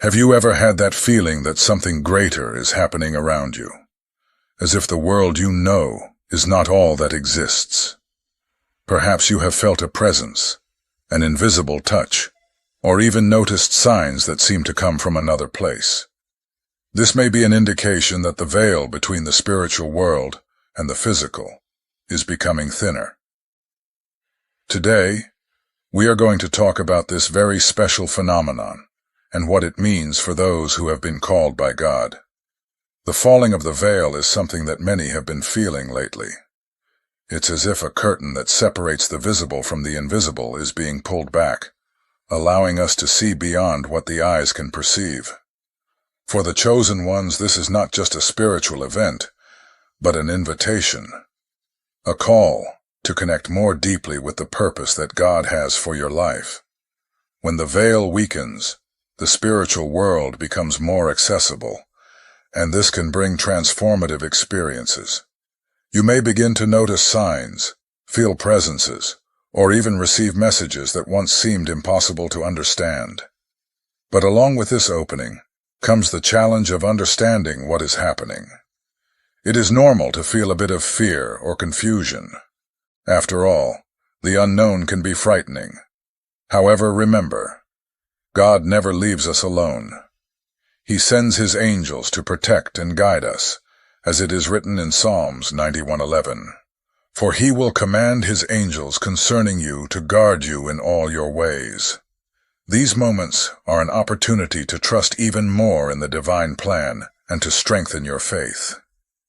Have you ever had that feeling that something greater is happening around you? As if the world you know is not all that exists. Perhaps you have felt a presence, an invisible touch, or even noticed signs that seem to come from another place. This may be an indication that the veil between the spiritual world and the physical is becoming thinner. Today, we are going to talk about this very special phenomenon and what it means for those who have been called by God. The falling of the veil is something that many have been feeling lately. It's as if a curtain that separates the visible from the invisible is being pulled back, allowing us to see beyond what the eyes can perceive. For the chosen ones, this is not just a spiritual event, but an invitation, a call to connect more deeply with the purpose that God has for your life. When the veil weakens, the spiritual world becomes more accessible, and this can bring transformative experiences. You may begin to notice signs, feel presences, or even receive messages that once seemed impossible to understand. But along with this opening comes the challenge of understanding what is happening. It is normal to feel a bit of fear or confusion. After all, the unknown can be frightening. However, remember, God never leaves us alone. He sends His angels to protect and guide us, as it is written in Psalms 91:11. For He will command His angels concerning you to guard you in all your ways. These moments are an opportunity to trust even more in the divine plan and to strengthen your faith.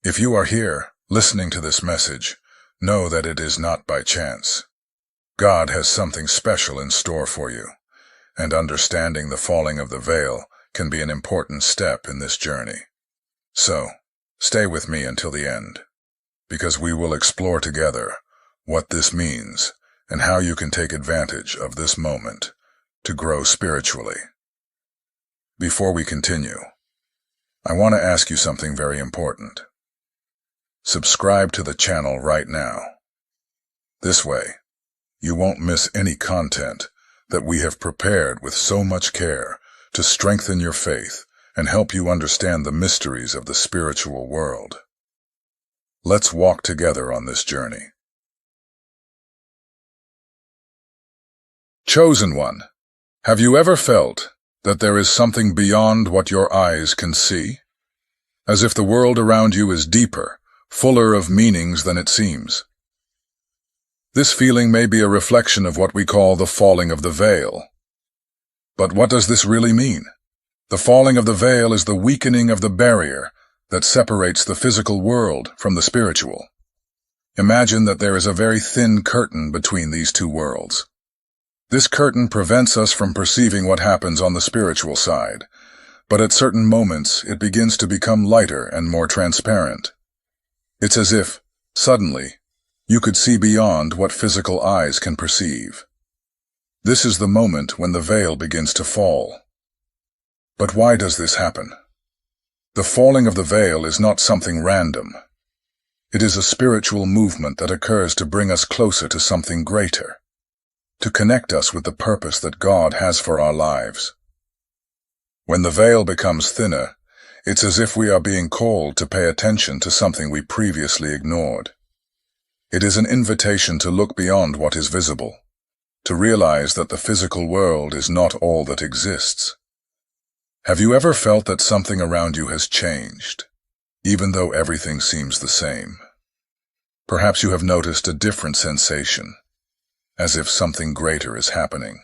If you are here, listening to this message, know that it is not by chance. God has something special in store for you, and understanding the falling of the veil can be an important step in this journey. So, stay with me until the end, because we will explore together what this means and how you can take advantage of this moment to grow spiritually. Before we continue, I want to ask you something very important. Subscribe to the channel right now. This way, you won't miss any content that we have prepared with so much care to strengthen your faith and help you understand the mysteries of the spiritual world. Let's walk together on this journey. Chosen one, have you ever felt that there is something beyond what your eyes can see? As if the world around you is deeper, fuller of meanings than it seems. This feeling may be a reflection of what we call the falling of the veil. But what does this really mean? The falling of the veil is the weakening of the barrier that separates the physical world from the spiritual. Imagine that there is a very thin curtain between these two worlds. This curtain prevents us from perceiving what happens on the spiritual side, but at certain moments it begins to become lighter and more transparent. It's as if, suddenly, you could see beyond what physical eyes can perceive. This is the moment when the veil begins to fall. But why does this happen? The falling of the veil is not something random. It is a spiritual movement that occurs to bring us closer to something greater, to connect us with the purpose that God has for our lives. When the veil becomes thinner, it's as if we are being called to pay attention to something we previously ignored. It is an invitation to look beyond what is visible, to realize that the physical world is not all that exists. Have you ever felt that something around you has changed, even though everything seems the same? Perhaps you have noticed a different sensation, as if something greater is happening,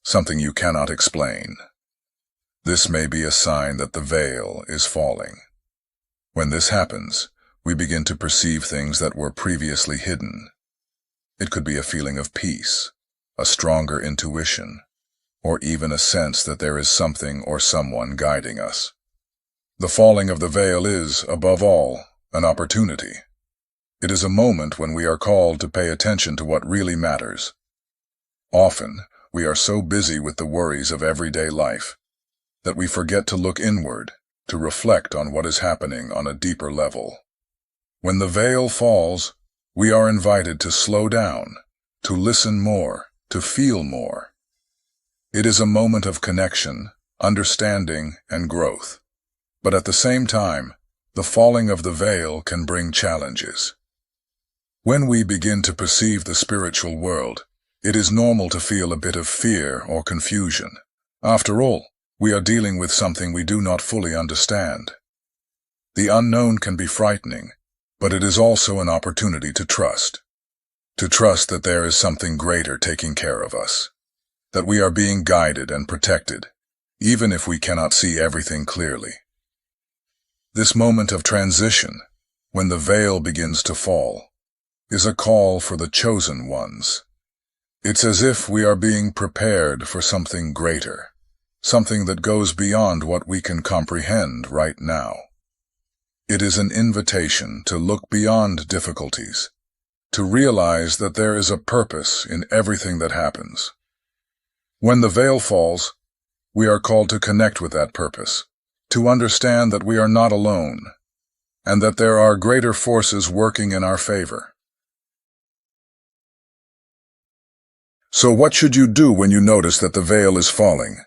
something you cannot explain. This may be a sign that the veil is falling. When this happens, we begin to perceive things that were previously hidden. It could be a feeling of peace, a stronger intuition, or even a sense that there is something or someone guiding us. The falling of the veil is, above all, an opportunity. It is a moment when we are called to pay attention to what really matters. Often, we are so busy with the worries of everyday life that we forget to look inward, to reflect on what is happening on a deeper level. When the veil falls, we are invited to slow down, to listen more, to feel more. It is a moment of connection, understanding, and growth. But at the same time, the falling of the veil can bring challenges. When we begin to perceive the spiritual world, it is normal to feel a bit of fear or confusion. After all, we are dealing with something we do not fully understand. The unknown can be frightening, but it is also an opportunity to trust. To trust that there is something greater taking care of us, that we are being guided and protected, even if we cannot see everything clearly. This moment of transition, when the veil begins to fall, is a call for the chosen ones. It's as if we are being prepared for something greater, something that goes beyond what we can comprehend right now. It is an invitation to look beyond difficulties, to realize that there is a purpose in everything that happens. When the veil falls, we are called to connect with that purpose, to understand that we are not alone, and that there are greater forces working in our favor. So what should you do when you notice that the veil is falling?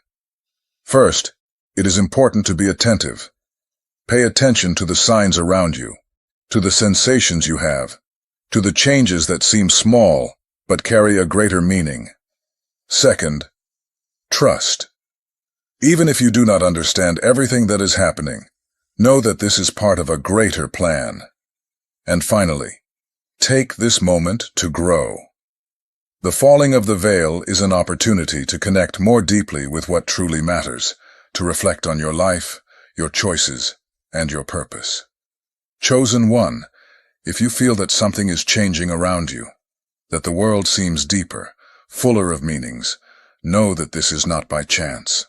First, it is important to be attentive. Pay attention to the signs around you, to the sensations you have, to the changes that seem small but carry a greater meaning. Second, trust. Even if you do not understand everything that is happening, know that this is part of a greater plan. And finally, take this moment to grow. The falling of the veil is an opportunity to connect more deeply with what truly matters, to reflect on your life, your choices, and your purpose. Chosen one, if you feel that something is changing around you, that the world seems deeper, fuller of meanings, know that this is not by chance.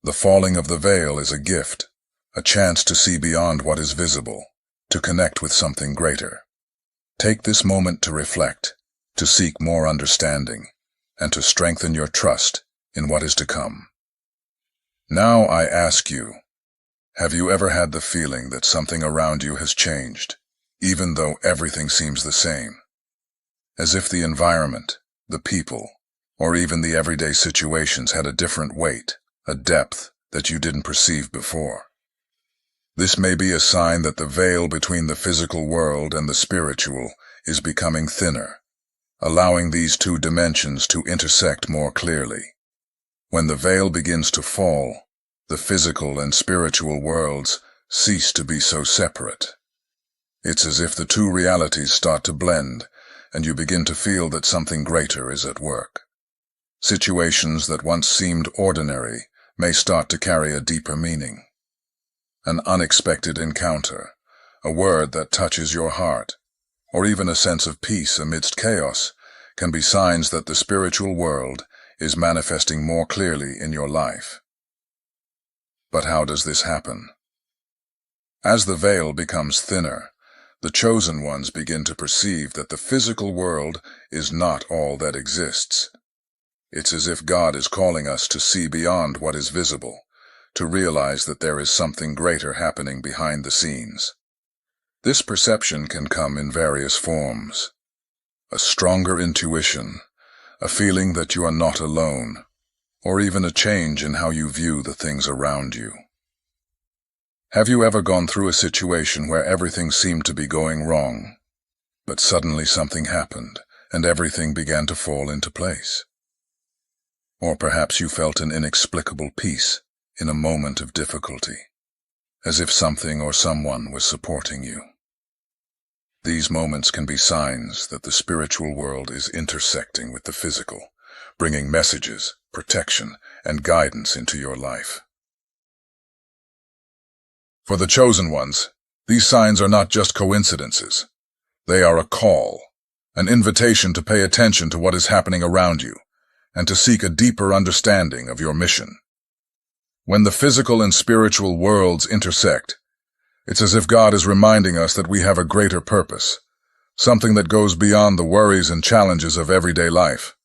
The falling of the veil is a gift, a chance to see beyond what is visible, to connect with something greater. Take this moment to reflect, to seek more understanding, and to strengthen your trust in what is to come. Now I ask you, have you ever had the feeling that something around you has changed, even though everything seems the same? As if the environment, the people, or even the everyday situations had a different weight, a depth that you didn't perceive before. This may be a sign that the veil between the physical world and the spiritual is becoming thinner, allowing these two dimensions to intersect more clearly. When the veil begins to fall, the physical and spiritual worlds cease to be so separate. It's as if the two realities start to blend, and you begin to feel that something greater is at work. Situations that once seemed ordinary may start to carry a deeper meaning. An unexpected encounter, a word that touches your heart, or even a sense of peace amidst chaos, can be signs that the spiritual world is manifesting more clearly in your life. But how does this happen? As the veil becomes thinner, the chosen ones begin to perceive that the physical world is not all that exists. It's as if God is calling us to see beyond what is visible, to realize that there is something greater happening behind the scenes. This perception can come in various forms. A stronger intuition, a feeling that you are not alone, or even a change in how you view the things around you. Have you ever gone through a situation where everything seemed to be going wrong, but suddenly something happened and everything began to fall into place? Or perhaps you felt an inexplicable peace in a moment of difficulty, as if something or someone was supporting you. These moments can be signs that the spiritual world is intersecting with the physical, bringing messages, protection, and guidance into your life. For the chosen ones, these signs are not just coincidences. They are a call, an invitation to pay attention to what is happening around you, and to seek a deeper understanding of your mission. When the physical and spiritual worlds intersect, it's as if God is reminding us that we have a greater purpose, something that goes beyond the worries and challenges of everyday life.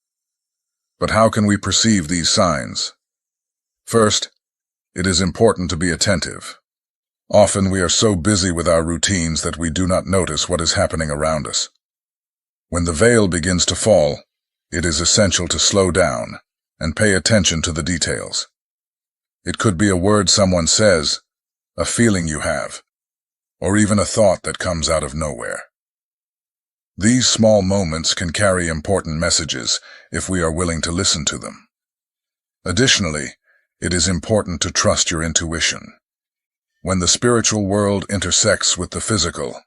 But how can we perceive these signs? First, it is important to be attentive. Often we are so busy with our routines that we do not notice what is happening around us. When the veil begins to fall, it is essential to slow down and pay attention to the details. It could be a word someone says, a feeling you have, or even a thought that comes out of nowhere. These small moments can carry important messages if we are willing to listen to them. Additionally, it is important to trust your intuition. When the spiritual world intersects with the physical,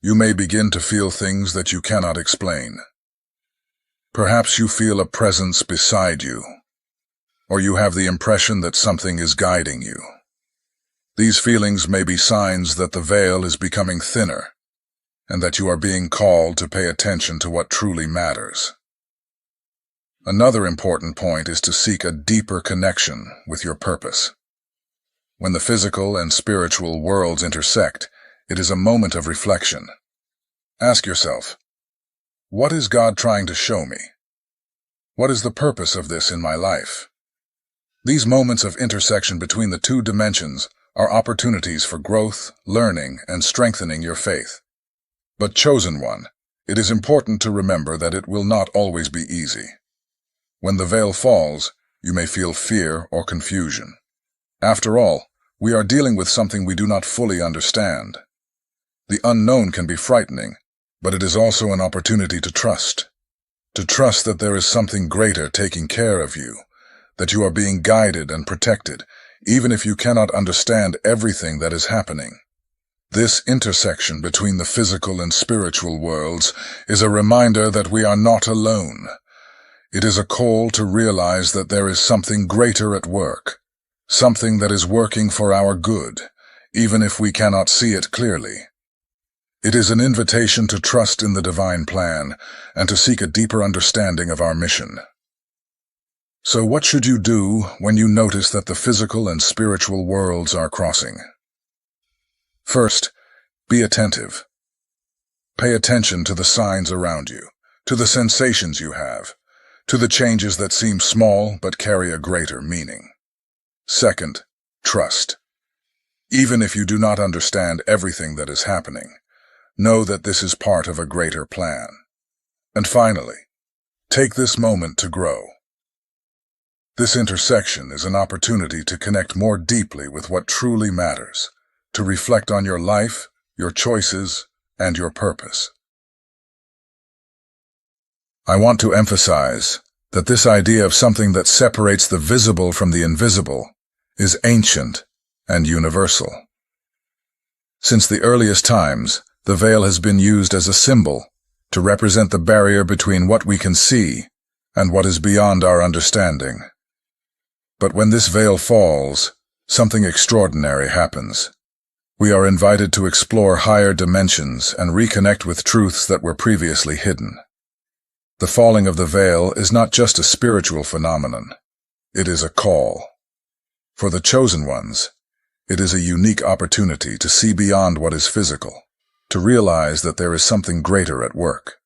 you may begin to feel things that you cannot explain. Perhaps you feel a presence beside you, or you have the impression that something is guiding you. These feelings may be signs that the veil is becoming thinner, and that you are being called to pay attention to what truly matters. Another important point is to seek a deeper connection with your purpose. When the physical and spiritual worlds intersect, it is a moment of reflection. Ask yourself, what is God trying to show me? What is the purpose of this in my life? These moments of intersection between the two dimensions are opportunities for growth, learning, and strengthening your faith. But chosen one, it is important to remember that it will not always be easy. When the veil falls, you may feel fear or confusion. After all, we are dealing with something we do not fully understand. The unknown can be frightening, but it is also an opportunity to trust. To trust that there is something greater taking care of you, that you are being guided and protected, even if you cannot understand everything that is happening. This intersection between the physical and spiritual worlds is a reminder that we are not alone. It is a call to realize that there is something greater at work, something that is working for our good, even if we cannot see it clearly. It is an invitation to trust in the divine plan and to seek a deeper understanding of our mission. So what should you do when you notice that the physical and spiritual worlds are crossing? First, be attentive. Pay attention to the signs around you, to the sensations you have, to the changes that seem small but carry a greater meaning. Second, trust. Even if you do not understand everything that is happening, know that this is part of a greater plan. And finally, take this moment to grow. This intersection is an opportunity to connect more deeply with what truly matters, to reflect on your life, your choices, and your purpose. I want to emphasize that this idea of something that separates the visible from the invisible is ancient and universal. Since the earliest times, the veil has been used as a symbol to represent the barrier between what we can see and what is beyond our understanding. But when this veil falls, something extraordinary happens. We are invited to explore higher dimensions and reconnect with truths that were previously hidden. The falling of the veil is not just a spiritual phenomenon. It is a call. For the chosen ones, it is a unique opportunity to see beyond what is physical, to realize that there is something greater at work.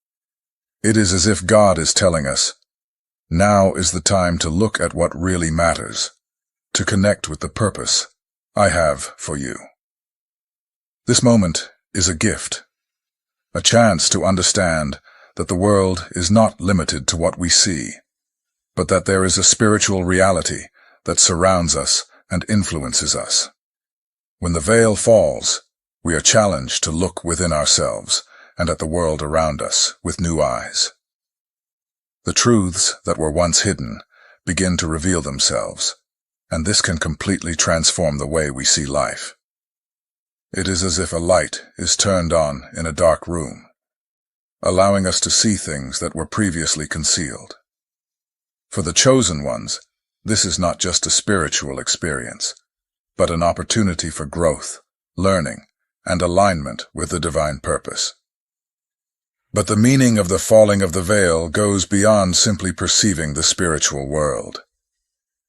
It is as if God is telling us, now is the time to look at what really matters, to connect with the purpose I have for you. This moment is a gift, a chance to understand that the world is not limited to what we see, but that there is a spiritual reality that surrounds us and influences us. When the veil falls, we are challenged to look within ourselves and at the world around us with new eyes. The truths that were once hidden begin to reveal themselves, and this can completely transform the way we see life. It is as if a light is turned on in a dark room, allowing us to see things that were previously concealed. For the chosen ones, this is not just a spiritual experience, but an opportunity for growth, learning, and alignment with the divine purpose. But the meaning of the falling of the veil goes beyond simply perceiving the spiritual world.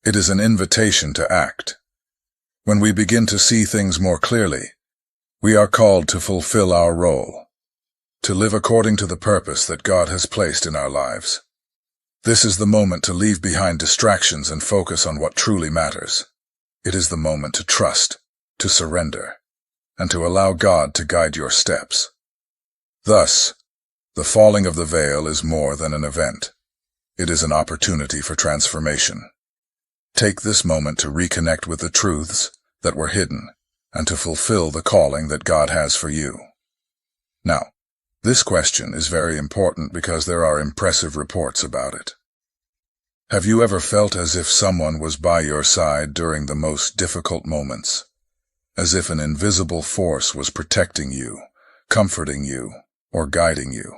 It is an invitation to act. When we begin to see things more clearly, we are called to fulfill our role, to live according to the purpose that God has placed in our lives. This is the moment to leave behind distractions and focus on what truly matters. It is the moment to trust, to surrender, and to allow God to guide your steps. Thus, the falling of the veil is more than an event. It is an opportunity for transformation. Take this moment to reconnect with the truths that were hidden and to fulfill the calling that God has for you. Now, this question is very important because there are impressive reports about it. Have you ever felt as if someone was by your side during the most difficult moments? As if an invisible force was protecting you, comforting you, or guiding you?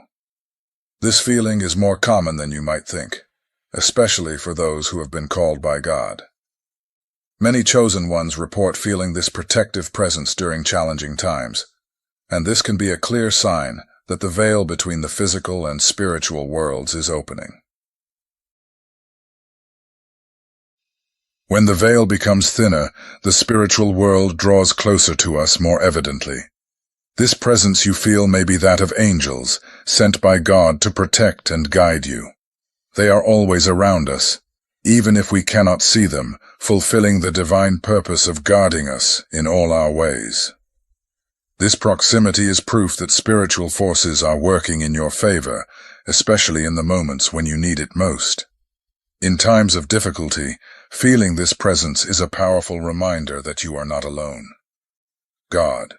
This feeling is more common than you might think, especially for those who have been called by God. Many chosen ones report feeling this protective presence during challenging times, and this can be a clear sign that the veil between the physical and spiritual worlds is opening. When the veil becomes thinner, the spiritual world draws closer to us more evidently. This presence you feel may be that of angels, sent by God to protect and guide you. They are always around us, even if we cannot see them, fulfilling the divine purpose of guarding us in all our ways. This proximity is proof that spiritual forces are working in your favor, especially in the moments when you need it most. In times of difficulty, feeling this presence is a powerful reminder that you are not alone. God,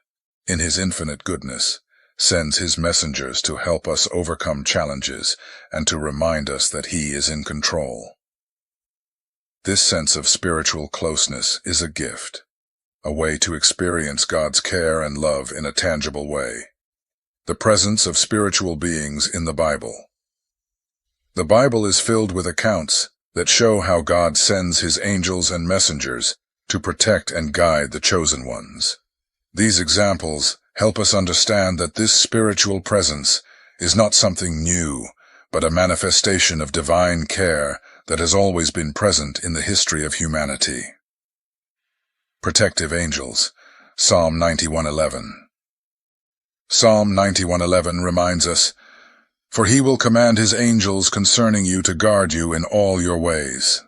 in His infinite goodness, sends His messengers to help us overcome challenges and to remind us that He is in control. This sense of spiritual closeness is a gift, a way to experience God's care and love in a tangible way. The presence of spiritual beings in the Bible. The Bible is filled with accounts that show how God sends His angels and messengers to protect and guide the chosen ones. These examples help us understand that this spiritual presence is not something new, but a manifestation of divine care that has always been present in the history of humanity. Protective angels. Psalm 91:11. Psalm 91:11 reminds us, "For He will command His angels concerning you to guard you in all your ways."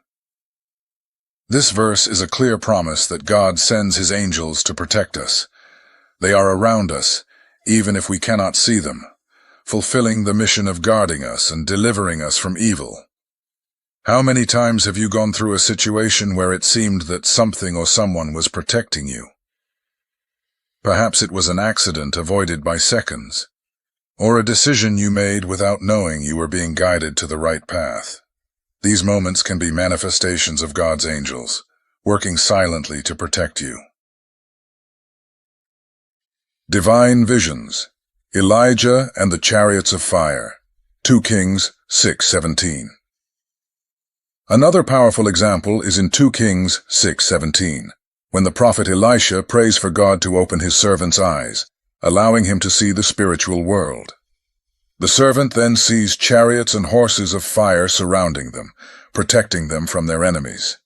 This verse is a clear promise that God sends His angels to protect us. They are around us, even if we cannot see them, fulfilling the mission of guarding us and delivering us from evil. How many times have you gone through a situation where it seemed that something or someone was protecting you? Perhaps it was an accident avoided by seconds, or a decision you made without knowing you were being guided to the right path. These moments can be manifestations of God's angels, working silently to protect you. Divine visions. Elijah and the chariots of fire. 2 Kings 6:17. Another powerful example is in 2 Kings 6:17, when the prophet Elisha prays for God to open his servant's eyes, allowing him to see the spiritual world. The servant then sees chariots and horses of fire surrounding them, protecting them from their enemies.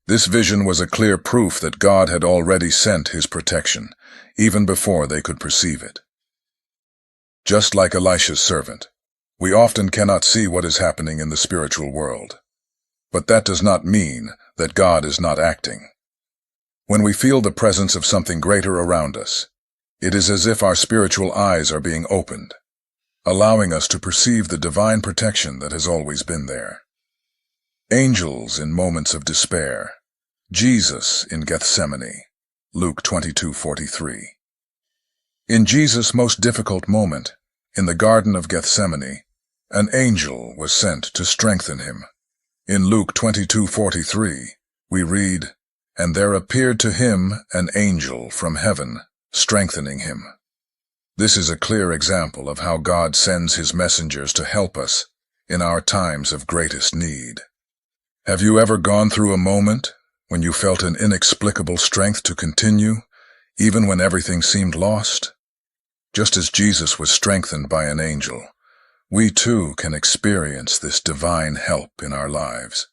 This vision was a clear proof that God had already sent His protection, even before they could perceive it. Just like Elisha's servant, we often cannot see what is happening in the spiritual world. But that does not mean that God is not acting. When we feel the presence of something greater around us, it is as if our spiritual eyes are being opened, allowing us to perceive the divine protection that has always been there. Angels in moments of despair. Jesus in Gethsemane. Luke 22:43. In Jesus' most difficult moment, in the Garden of Gethsemane, an angel was sent to strengthen him. In Luke 22:43, we read, "And there appeared to him an angel from heaven, strengthening him." This is a clear example of how God sends His messengers to help us in our times of greatest need. Have you ever gone through a moment when you felt an inexplicable strength to continue, even when everything seemed lost? Just as Jesus was strengthened by an angel, we too can experience this divine help in our lives.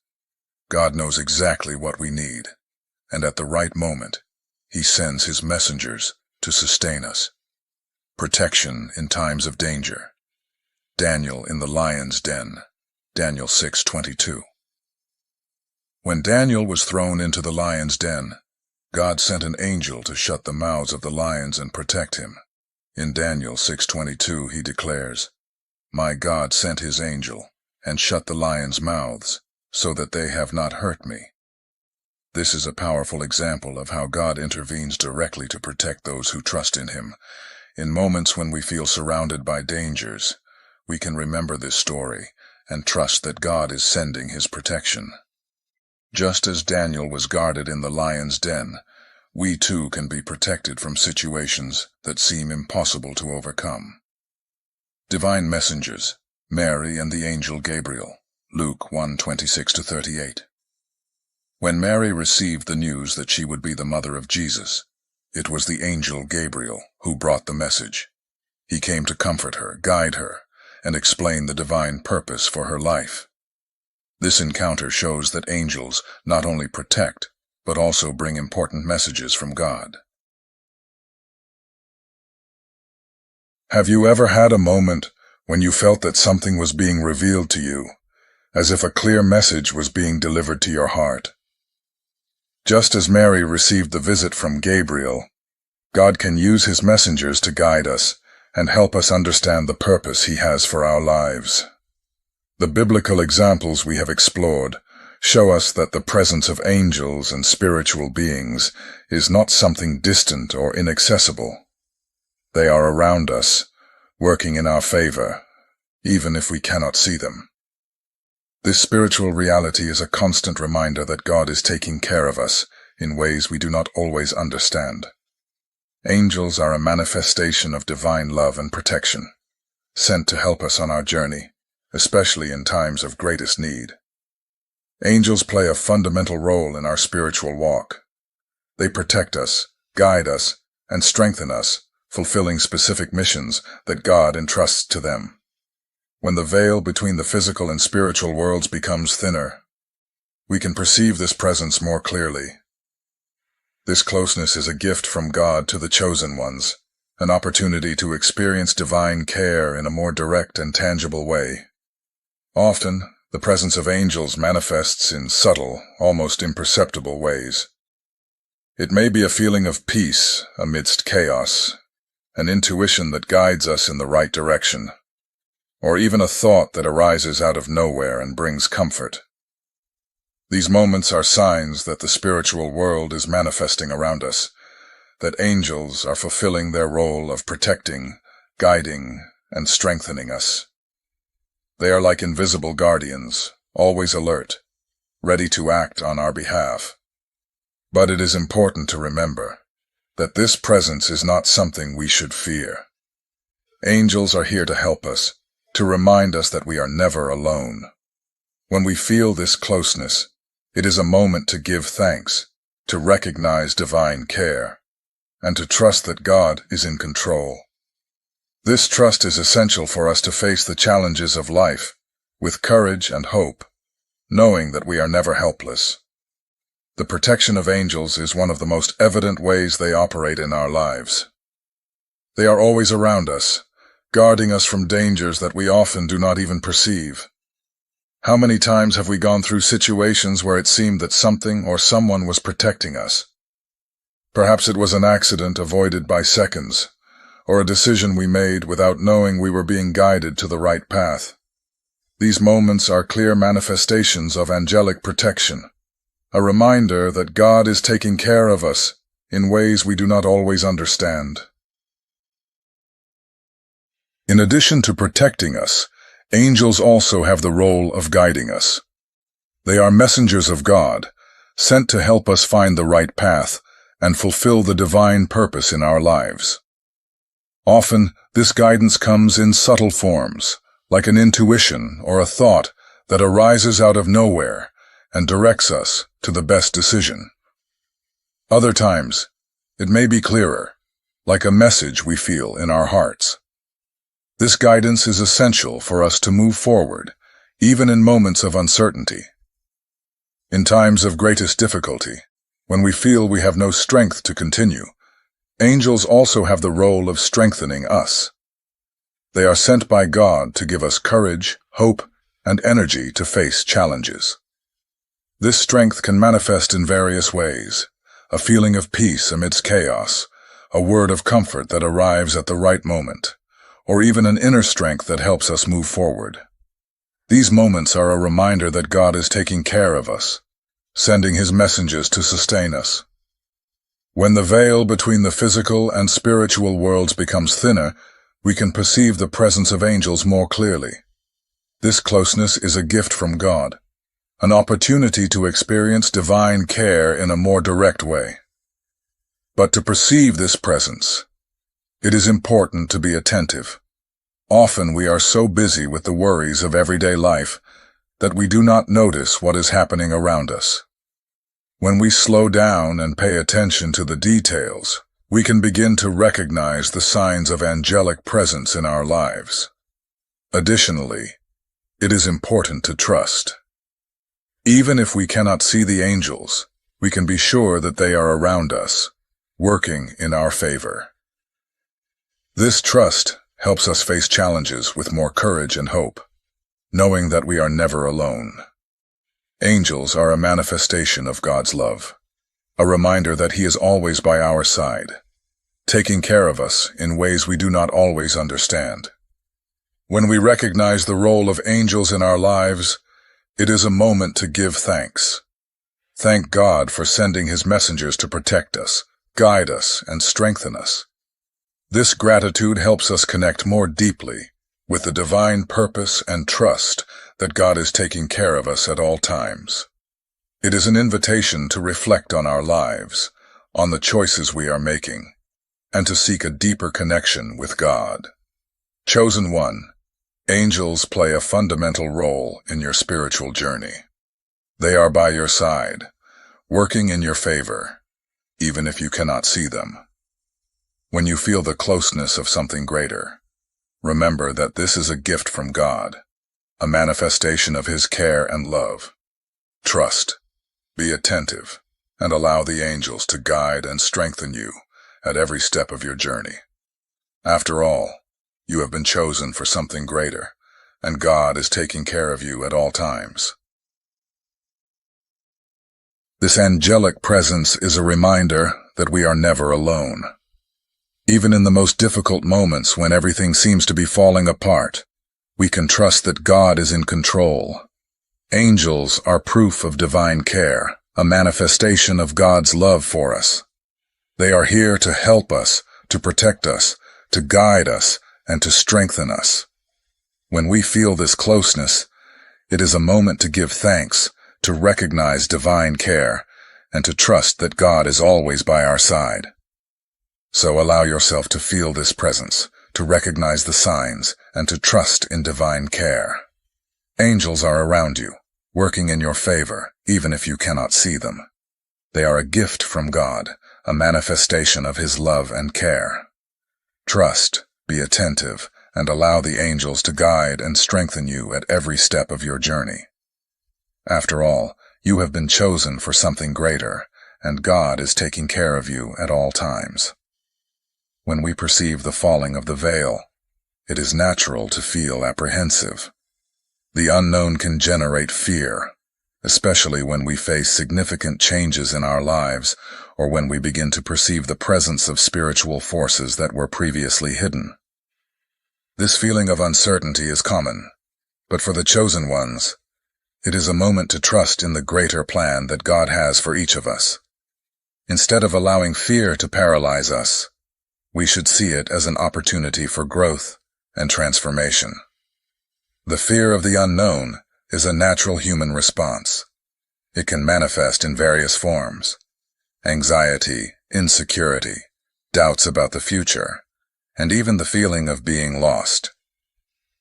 God knows exactly what we need, and at the right moment, He sends His messengers to sustain us. Protection in times of danger. Daniel in the lion's den. Daniel 6:22. When Daniel was thrown into the lion's den, God sent an angel to shut the mouths of the lions and protect him. In Daniel 6:22 He declares, "My God sent His angel and shut the lions' mouths, so that they have not hurt me, This is a powerful example of how God intervenes directly to protect those who trust in Him. In moments when we feel surrounded by dangers, we can remember this story and trust that God is sending His protection. Just as Daniel was guarded in the lion's den, we too can be protected from situations that seem impossible to overcome. Divine Messengers, Mary and the Angel Gabriel, Luke 1:26-38. When Mary received the news that she would be the mother of Jesus, it was the angel Gabriel who brought the message. He came to comfort her, guide her, and explain the divine purpose for her life. This encounter shows that angels not only protect, but also bring important messages from God. Have you ever had a moment when you felt that something was being revealed to you, as if a clear message was being delivered to your heart? Just as Mary received the visit from Gabriel, God can use His messengers to guide us and help us understand the purpose He has for our lives. The biblical examples we have explored show us that the presence of angels and spiritual beings is not something distant or inaccessible. They are around us, working in our favor, even if we cannot see them. This spiritual reality is a constant reminder that God is taking care of us in ways we do not always understand. Angels are a manifestation of divine love and protection, sent to help us on our journey, especially in times of greatest need. Angels play a fundamental role in our spiritual walk. They protect us, guide us, and strengthen us, fulfilling specific missions that God entrusts to them. When the veil between the physical and spiritual worlds becomes thinner, we can perceive this presence more clearly. This closeness is a gift from God to the chosen ones, an opportunity to experience divine care in a more direct and tangible way. Often, the presence of angels manifests in subtle, almost imperceptible ways. It may be a feeling of peace amidst chaos, an intuition that guides us in the right direction, or even a thought that arises out of nowhere and brings comfort. These moments are signs that the spiritual world is manifesting around us, that angels are fulfilling their role of protecting, guiding, and strengthening us. They are like invisible guardians, always alert, ready to act on our behalf. But it is important to remember that this presence is not something we should fear. Angels are here to help us, to remind us that we are never alone. When we feel this closeness, it is a moment to give thanks, to recognize divine care, and to trust that God is in control. This trust is essential for us to face the challenges of life with courage and hope, knowing that we are never helpless. The protection of angels is one of the most evident ways they operate in our lives. They are always around us, guarding us from dangers that we often do not even perceive. How many times have we gone through situations where it seemed that something or someone was protecting us? Perhaps it was an accident avoided by seconds, or a decision we made without knowing we were being guided to the right path. These moments are clear manifestations of angelic protection, a reminder that God is taking care of us in ways we do not always understand. In addition to protecting us, angels also have the role of guiding us. They are messengers of God, sent to help us find the right path and fulfill the divine purpose in our lives. Often, this guidance comes in subtle forms, like an intuition or a thought that arises out of nowhere and directs us to the best decision. Other times, it may be clearer, like a message we feel in our hearts. This guidance is essential for us to move forward, even in moments of uncertainty. In times of greatest difficulty, when we feel we have no strength to continue, angels also have the role of strengthening us. They are sent by God to give us courage, hope, and energy to face challenges. This strength can manifest in various ways: a feeling of peace amidst chaos, a word of comfort that arrives at the right moment, or even an inner strength that helps us move forward. These moments are a reminder that God is taking care of us, sending his messengers to sustain us. When the veil between the physical and spiritual worlds becomes thinner, we can perceive the presence of angels more clearly. This closeness is a gift from God, an opportunity to experience divine care in a more direct way. But to perceive this presence, it is important to be attentive. Often we are so busy with the worries of everyday life that we do not notice what is happening around us. When we slow down and pay attention to the details, we can begin to recognize the signs of angelic presence in our lives. Additionally, it is important to trust. Even if we cannot see the angels, we can be sure that they are around us, working in our favor. This trust helps us face challenges with more courage and hope, knowing that we are never alone. Angels are a manifestation of God's love, a reminder that He is always by our side, taking care of us in ways we do not always understand. When we recognize the role of angels in our lives, it is a moment to give thanks. Thank God for sending His messengers to protect us, guide us, and strengthen us. This gratitude helps us connect more deeply with the divine purpose and trust that God is taking care of us at all times. It is an invitation to reflect on our lives, on the choices we are making, and to seek a deeper connection with God. Chosen one, angels play a fundamental role in your spiritual journey. They are by your side, working in your favor, even if you cannot see them. When you feel the closeness of something greater, remember that this is a gift from God, a manifestation of His care and love. Trust, be attentive, and allow the angels to guide and strengthen you at every step of your journey. After all, you have been chosen for something greater, and God is taking care of you at all times. This angelic presence is a reminder that we are never alone. Even in the most difficult moments when everything seems to be falling apart, we can trust that God is in control. Angels are proof of divine care, a manifestation of God's love for us. They are here to help us, to protect us, to guide us, and to strengthen us. When we feel this closeness, it is a moment to give thanks, to recognize divine care, and to trust that God is always by our side. So allow yourself to feel this presence, to recognize the signs, and to trust in divine care. Angels are around you, working in your favor, even if you cannot see them. They are a gift from God, a manifestation of His love and care. Trust, be attentive, and allow the angels to guide and strengthen you at every step of your journey. After all, you have been chosen for something greater, and God is taking care of you at all times. When we perceive the falling of the veil, it is natural to feel apprehensive. The unknown can generate fear, especially when we face significant changes in our lives or when we begin to perceive the presence of spiritual forces that were previously hidden. This feeling of uncertainty is common, but for the chosen ones, it is a moment to trust in the greater plan that God has for each of us. Instead of allowing fear to paralyze us, we should see it as an opportunity for growth and transformation. The fear of the unknown is a natural human response. It can manifest in various forms: anxiety, insecurity, doubts about the future, and even the feeling of being lost.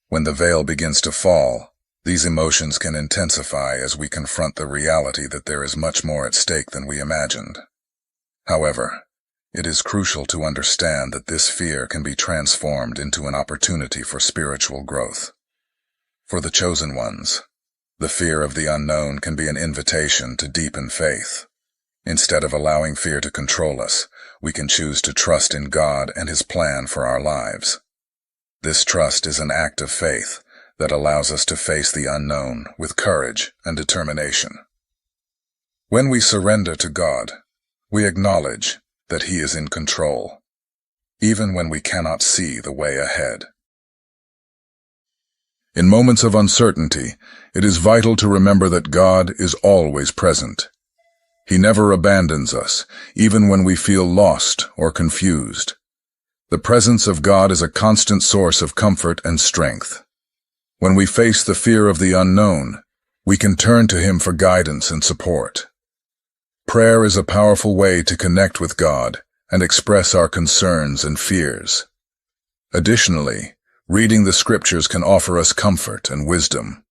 When the veil begins to fall, these emotions can intensify as we confront the reality that there is much more at stake than we imagined. However, it is crucial to understand that this fear can be transformed into an opportunity for spiritual growth. For the chosen ones, the fear of the unknown can be an invitation to deepen faith. Instead of allowing fear to control us, we can choose to trust in God and His plan for our lives. This trust is an act of faith that allows us to face the unknown with courage and determination. When we surrender to God, we acknowledge that He is in control, even when we cannot see the way ahead. In moments of uncertainty, it is vital to remember that God is always present. He never abandons us, even when we feel lost or confused. The presence of God is a constant source of comfort and strength. When we face the fear of the unknown, we can turn to Him for guidance and support. Prayer is a powerful way to connect with God and express our concerns and fears. Additionally, reading the Scriptures can offer us comfort and wisdom.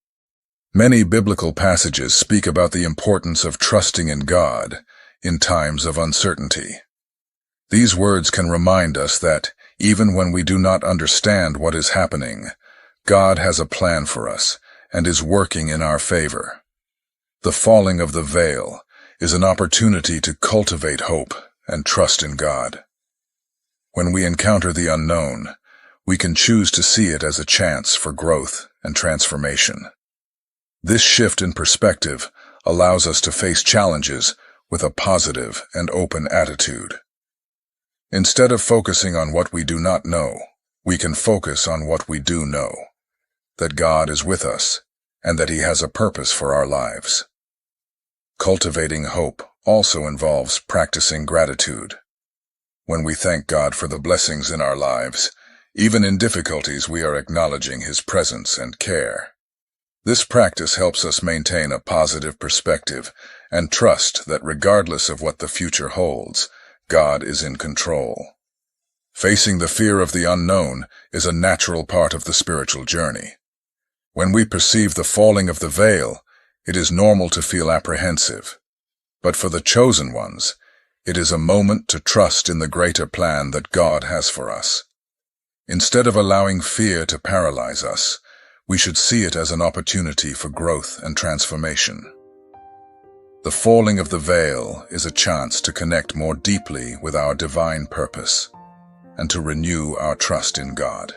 Many biblical passages speak about the importance of trusting in God in times of uncertainty. These words can remind us that, even when we do not understand what is happening, God has a plan for us and is working in our favor. The falling of the veil is an opportunity to cultivate hope and trust in God. When we encounter the unknown, we can choose to see it as a chance for growth and transformation. This shift in perspective allows us to face challenges with a positive and open attitude. Instead of focusing on what we do not know, we can focus on what we do know, that God is with us and that He has a purpose for our lives. Cultivating hope also involves practicing gratitude. When we thank God for the blessings in our lives, even in difficulties, we are acknowledging His presence and care. This practice helps us maintain a positive perspective and trust that regardless of what the future holds, God is in control. Facing the fear of the unknown is a natural part of the spiritual journey. When we perceive the falling of the veil, it is normal to feel apprehensive. But for the chosen ones, it is a moment to trust in the greater plan that God has for us. Instead of allowing fear to paralyze us, we should see it as an opportunity for growth and transformation. The falling of the veil is a chance to connect more deeply with our divine purpose and to renew our trust in God.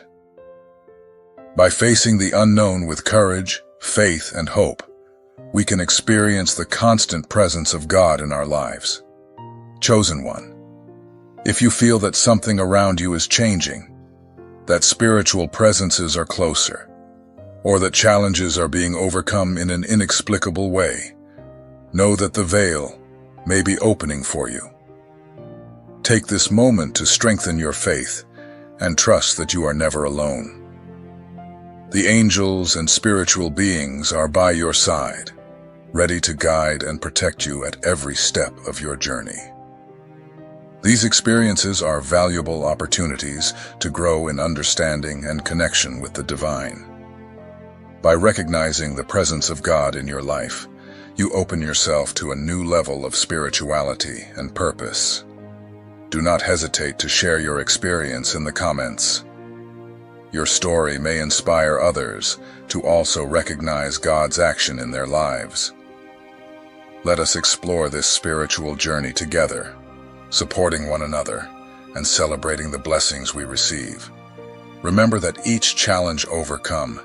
By facing the unknown with courage, faith, and hope, we can experience the constant presence of God in our lives. Chosen one, if you feel that something around you is changing, that spiritual presences are closer, or that challenges are being overcome in an inexplicable way, know that the veil may be opening for you. Take this moment to strengthen your faith and trust that you are never alone. The angels and spiritual beings are by your side, ready to guide and protect you at every step of your journey. These experiences are valuable opportunities to grow in understanding and connection with the divine. By recognizing the presence of God in your life, you open yourself to a new level of spirituality and purpose. Do not hesitate to share your experience in the comments. Your story may inspire others to also recognize God's action in their lives. Let us explore this spiritual journey together, supporting one another and celebrating the blessings we receive. Remember that each challenge overcome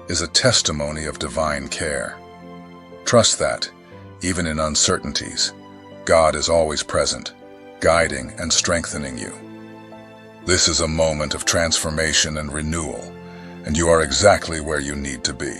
is a testimony of divine care. Trust that, even in uncertainties, God is always present, guiding and strengthening you. This is a moment of transformation and renewal, and you are exactly where you need to be.